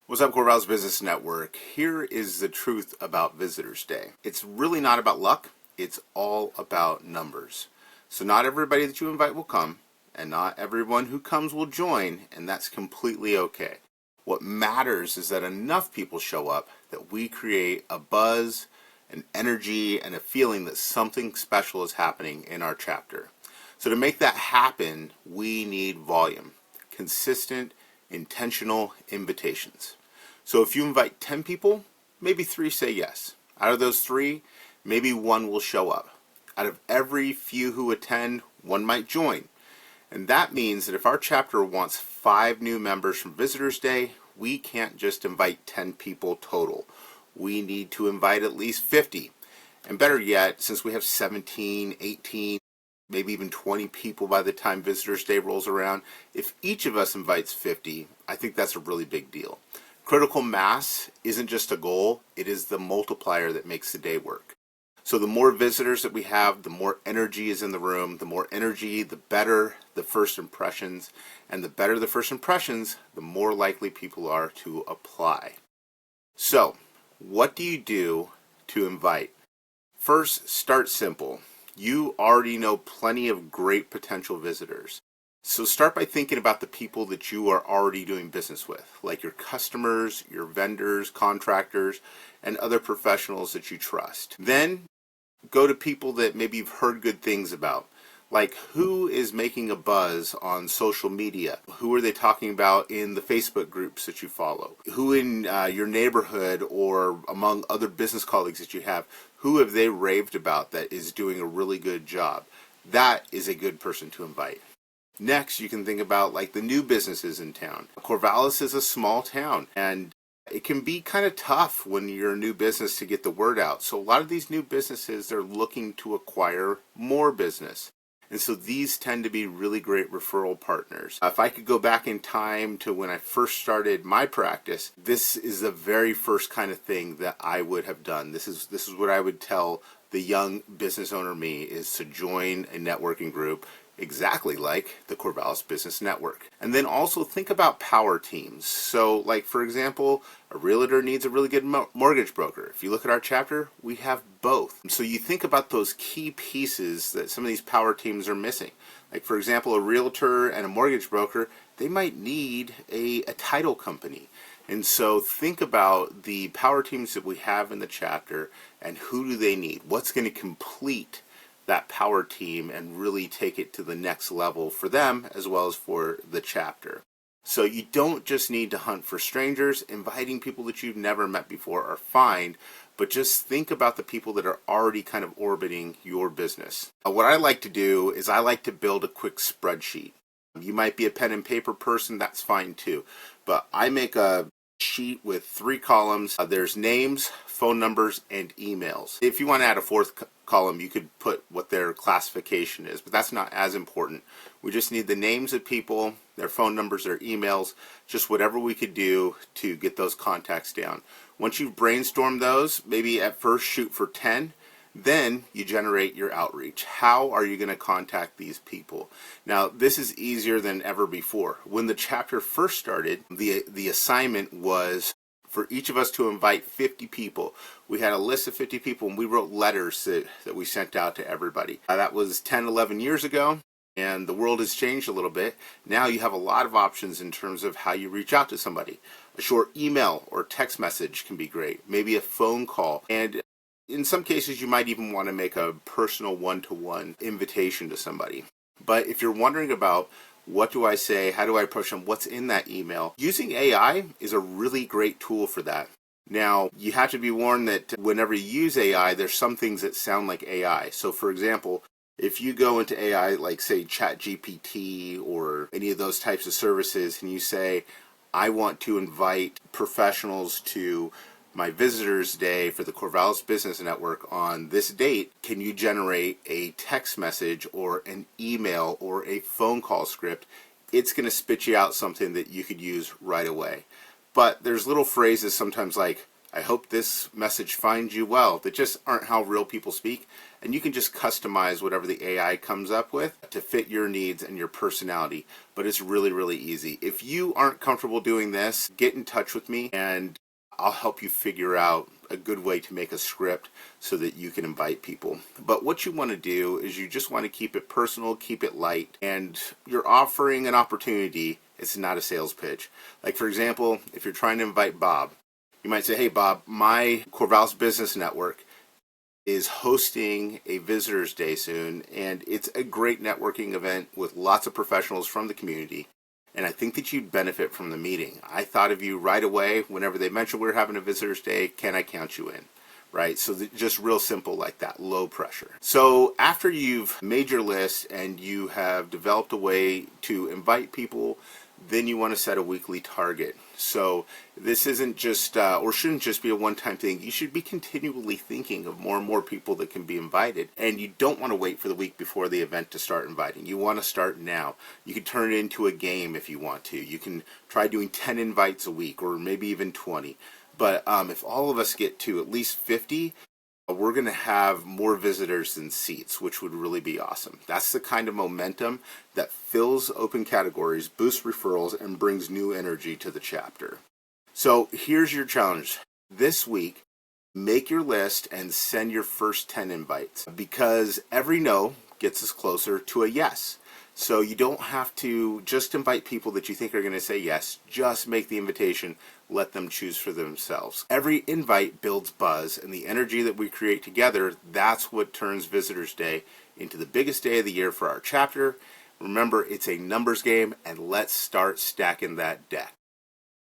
What's up, Corvallis Business Network? Here is the truth about Visitors Day. It's really not about luck. It's all about numbers. So not everybody that you invite will come, and not everyone who comes will join, and that's completely okay. What matters is that enough people show up that we create a buzz, an energy, and a feeling that something special is happening in our chapter. So to make that happen, we need volume, consistent, intentional invitations. So if you invite 10 people, maybe 3 say yes. Out of those 3, maybe 1 will show up. Out of every few who attend, 1 might join. And that means that if our chapter wants 5 new members from Visitors Day, we can't just invite 10 people total. We need to invite at least 50. And better yet, since we have 17, 18, maybe even 20 people by the time Visitors Day rolls around, if each of us invites 50, I think that's a really big deal. Critical mass isn't just a goal, it is the multiplier that makes the day work. So the more visitors that we have, the more energy is in the room. The more energy, the better the first impressions. And the better the first impressions, the more likely people are to apply. So, what do you do to invite? First, start simple. You already know plenty of great potential visitors. So start by thinking about the people that you are already doing business with, like your customers, your vendors, contractors, and other professionals that you trust. Then go to people that maybe you've heard good things about, like who is making a buzz on social media? Who are they talking about in the Facebook groups that you follow? Who in your neighborhood or among other business colleagues that you have, who have they raved about that is doing a really good job? That is a good person to invite. Next, you can think about like the new businesses in town. Corvallis is a small town, and it can be kind of tough when you're a new business to get the word out. So a lot of these new businesses, they're looking to acquire more business. And so these tend to be really great referral partners. If I could go back in time to when I first started my practice, this is the very first kind of thing that I would have done. This is what I would tell the young business owner me, is to join a networking group exactly like the Corvallis Business Network. And then also think about power teams. So like, for example, a realtor needs a really good mortgage broker. If you look at our chapter, we have both. So you think about those key pieces that some of these power teams are missing. Like, for example, a realtor and a mortgage broker, they might need a title company. And so think about the power teams that we have in the chapter and who do they need? What's going to complete that power team and really take it to the next level for them as well as for the chapter. So you don't just need to hunt for strangers. Inviting people that you've never met before are fine, but just think about the people that are already kind of orbiting your business. What I like to do is I like to build a quick spreadsheet. You might be a pen and paper person, that's fine too. But I make a sheet with 3 columns. There's names, phone numbers, and emails. If you want to add a 4th column, you could put what their classification is, but that's not as important. We just need the names of people, their phone numbers, their emails, just whatever we could do to get those contacts down. Once you've brainstormed those, maybe at first shoot for 10, then you generate your outreach. How are you going to contact these people? Now, this is easier than ever before. When the chapter first started, the assignment was for each of us to invite 50 people. We had a list of 50 people, and we wrote letters that we sent out to everybody. That was 10, 11 years ago, and the world has changed a little bit. Now you have a lot of options in terms of how you reach out to somebody. A short email or text message can be great, maybe a phone call, and in some cases you might even want to make a personal one-to-one invitation to somebody. But if you're wondering about what do I say, how do I approach them, what's in that email, using AI is a really great tool for that. Now, you have to be warned that whenever you use AI, there's some things that sound like AI. So for example, if you go into AI, like say ChatGPT or any of those types of services, and you say, I want to invite professionals to my Visitors Day for the Corvallis Business Network on this date, can you generate a text message or an email or a phone call script? It's going to spit you out something that you could use right away. But there's little phrases sometimes like, I hope this message finds you well. That just aren't how real people speak, and you can just customize whatever the AI comes up with to fit your needs and your personality. But it's really, really easy. If you aren't comfortable doing this, get in touch with me and I'll help you figure out a good way to make a script so that you can invite people. But what you want to do is you just want to keep it personal, keep it light, and you're offering an opportunity. It's not a sales pitch. Like, for example, if you're trying to invite Bob, you might say, hey, Bob, my Corvallis Business Network is hosting a Visitors Day soon, and it's a great networking event with lots of professionals from the community, and I think that you'd benefit from the meeting. I thought of you right away whenever they mentioned we were having a Visitors Day. Can I count you in? Right? So just real simple like that, low pressure. So after you've made your list and you have developed a way to invite people, then you want to set a weekly target. So this isn't just, or shouldn't just be a one-time thing. You should be continually thinking of more and more people that can be invited. And you don't want to wait for the week before the event to start inviting. You want to start now. You can turn it into a game if you want to. You can try doing 10 invites a week or maybe even 20. But if all of us get to at least 50, we're going to have more visitors than seats, which would really be awesome. That's the kind of momentum that fills open categories, boosts referrals, and brings new energy to the chapter. So here's your challenge. This week, make your list and send your first 10 invites, because every no gets us closer to a yes. So you don't have to just invite people that you think are going to say yes. Just make the invitation. Let them choose for themselves. Every invite builds buzz, and the energy that we create together, that's what turns Visitors Day into the biggest day of the year for our chapter. Remember, it's a numbers game, and let's start stacking that deck.